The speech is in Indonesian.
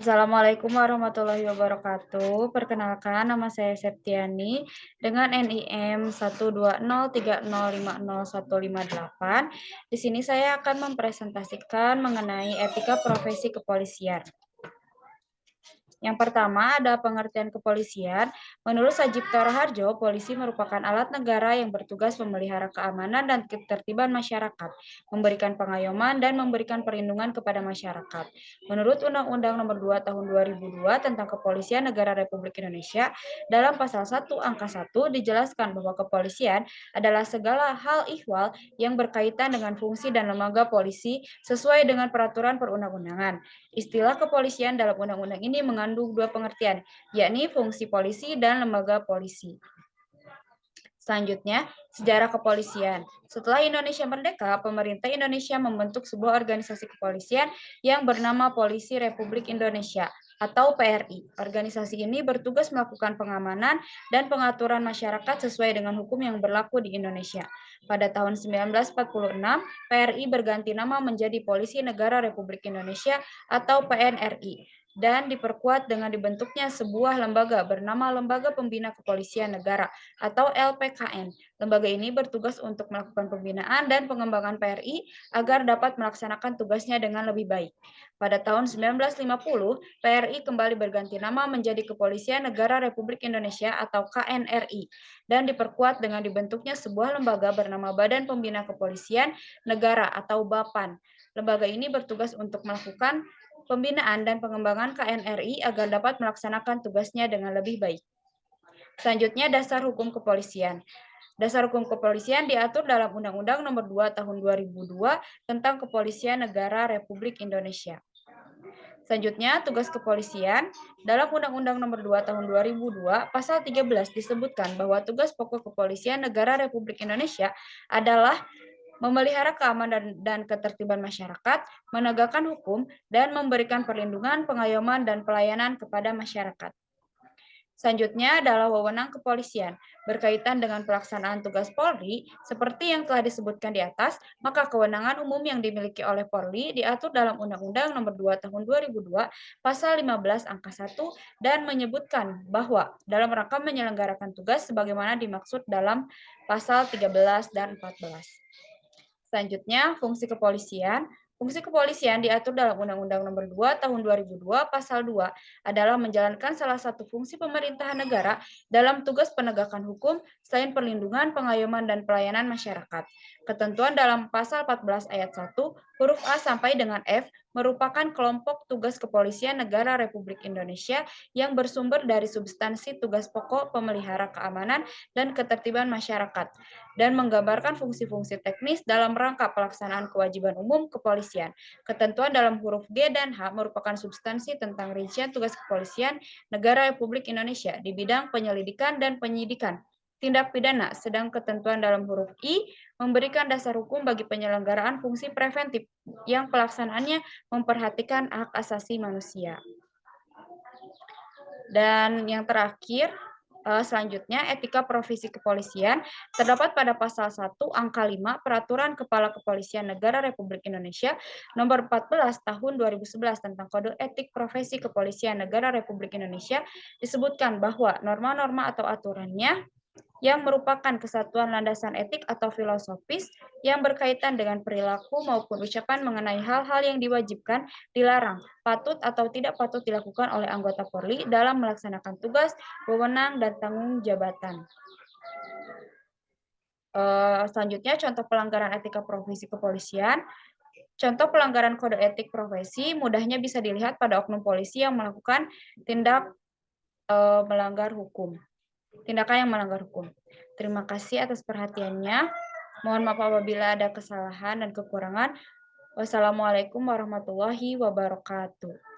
Assalamualaikum warahmatullahi wabarakatuh. Perkenalkan, nama saya Septiani dengan NIM 12030505158. Di sini saya akan mempresentasikan mengenai etika profesi kepolisian. Yang pertama ada pengertian kepolisian. Menurut Sajipto Raharjo, polisi merupakan alat negara yang bertugas memelihara keamanan dan ketertiban masyarakat, memberikan pengayoman dan memberikan perlindungan kepada masyarakat. Menurut Undang-Undang Nomor 2 Tahun 2002 tentang Kepolisian Negara Republik Indonesia, dalam pasal 1 angka 1 dijelaskan bahwa kepolisian adalah segala hal ihwal yang berkaitan dengan fungsi dan lembaga polisi sesuai dengan peraturan perundang-undangan. Istilah kepolisian dalam undang-undang ini mengandung dua pengertian, yakni fungsi polisi dan lembaga polisi. Selanjutnya, sejarah kepolisian. Setelah Indonesia merdeka, pemerintah Indonesia membentuk sebuah organisasi kepolisian yang bernama Polisi Republik Indonesia atau PRI. Organisasi ini bertugas melakukan pengamanan dan pengaturan masyarakat sesuai dengan hukum yang berlaku di Indonesia. Pada tahun 1946, PRI berganti nama menjadi Polisi Negara Republik Indonesia atau PNRI dan diperkuat dengan dibentuknya sebuah lembaga bernama Lembaga Pembina Kepolisian Negara atau LPKN. Lembaga ini bertugas untuk melakukan pembinaan dan pengembangan PRI agar dapat melaksanakan tugasnya dengan lebih baik. Pada tahun 1950, PRI kembali berganti nama menjadi Kepolisian Negara Republik Indonesia atau KNRI dan diperkuat dengan dibentuknya sebuah lembaga bernama Badan Pembina Kepolisian Negara atau BAPAN. Lembaga ini bertugas untuk melakukan pembinaan dan pengembangan KNRI agar dapat melaksanakan tugasnya dengan lebih baik. Selanjutnya, dasar hukum kepolisian. Dasar hukum kepolisian diatur dalam Undang-Undang Nomor 2 Tahun 2002 tentang Kepolisian Negara Republik Indonesia. Selanjutnya, tugas kepolisian. Dalam Undang-Undang Nomor 2 Tahun 2002, Pasal 13 disebutkan bahwa tugas pokok kepolisian negara Republik Indonesia adalah memelihara keamanan dan ketertiban masyarakat, menegakkan hukum, dan memberikan perlindungan, pengayoman, dan pelayanan kepada masyarakat. Selanjutnya adalah wewenang kepolisian. Berkaitan dengan pelaksanaan tugas Polri, seperti yang telah disebutkan di atas, maka kewenangan umum yang dimiliki oleh Polri diatur dalam Undang-Undang Nomor 2 Tahun 2002, Pasal 15 Angka 1, dan menyebutkan bahwa dalam rangka menyelenggarakan tugas sebagaimana dimaksud dalam Pasal 13 dan 14. Selanjutnya, fungsi kepolisian. Fungsi kepolisian diatur dalam Undang-Undang Nomor 2 Tahun 2002 Pasal 2 adalah menjalankan salah satu fungsi pemerintahan negara dalam tugas penegakan hukum selain perlindungan, pengayoman, dan pelayanan masyarakat. Ketentuan dalam Pasal 14 Ayat 1, huruf A sampai dengan F merupakan kelompok tugas kepolisian negara Republik Indonesia yang bersumber dari substansi tugas pokok pemelihara keamanan dan ketertiban masyarakat dan menggambarkan fungsi-fungsi teknis dalam rangka pelaksanaan kewajiban umum kepolisian. Ketentuan dalam huruf G dan H merupakan substansi tentang rincian tugas kepolisian negara Republik Indonesia di bidang penyelidikan dan penyidikan tindak pidana, sedang ketentuan dalam huruf I memberikan dasar hukum bagi penyelenggaraan fungsi preventif yang pelaksanaannya memperhatikan hak asasi manusia. Dan yang terakhir, selanjutnya, etika profesi kepolisian terdapat pada pasal 1 angka 5 Peraturan Kepala Kepolisian Negara Republik Indonesia nomor 14 tahun 2011 tentang Kode Etik Profesi Kepolisian Negara Republik Indonesia disebutkan bahwa norma-norma atau aturannya yang merupakan kesatuan landasan etik atau filosofis yang berkaitan dengan perilaku maupun ucapan mengenai hal-hal yang diwajibkan, dilarang, patut atau tidak patut dilakukan oleh anggota Polri dalam melaksanakan tugas, wewenang, dan tanggung jabatan. Selanjutnya, contoh pelanggaran etika profesi kepolisian. Contoh pelanggaran kode etik profesi mudahnya bisa dilihat pada oknum polisi yang melakukan tindak melanggar hukum. Tindakan yang melanggar hukum. Terima kasih atas perhatiannya. Mohon maaf apabila ada kesalahan dan kekurangan. Wassalamualaikum warahmatullahi wabarakatuh.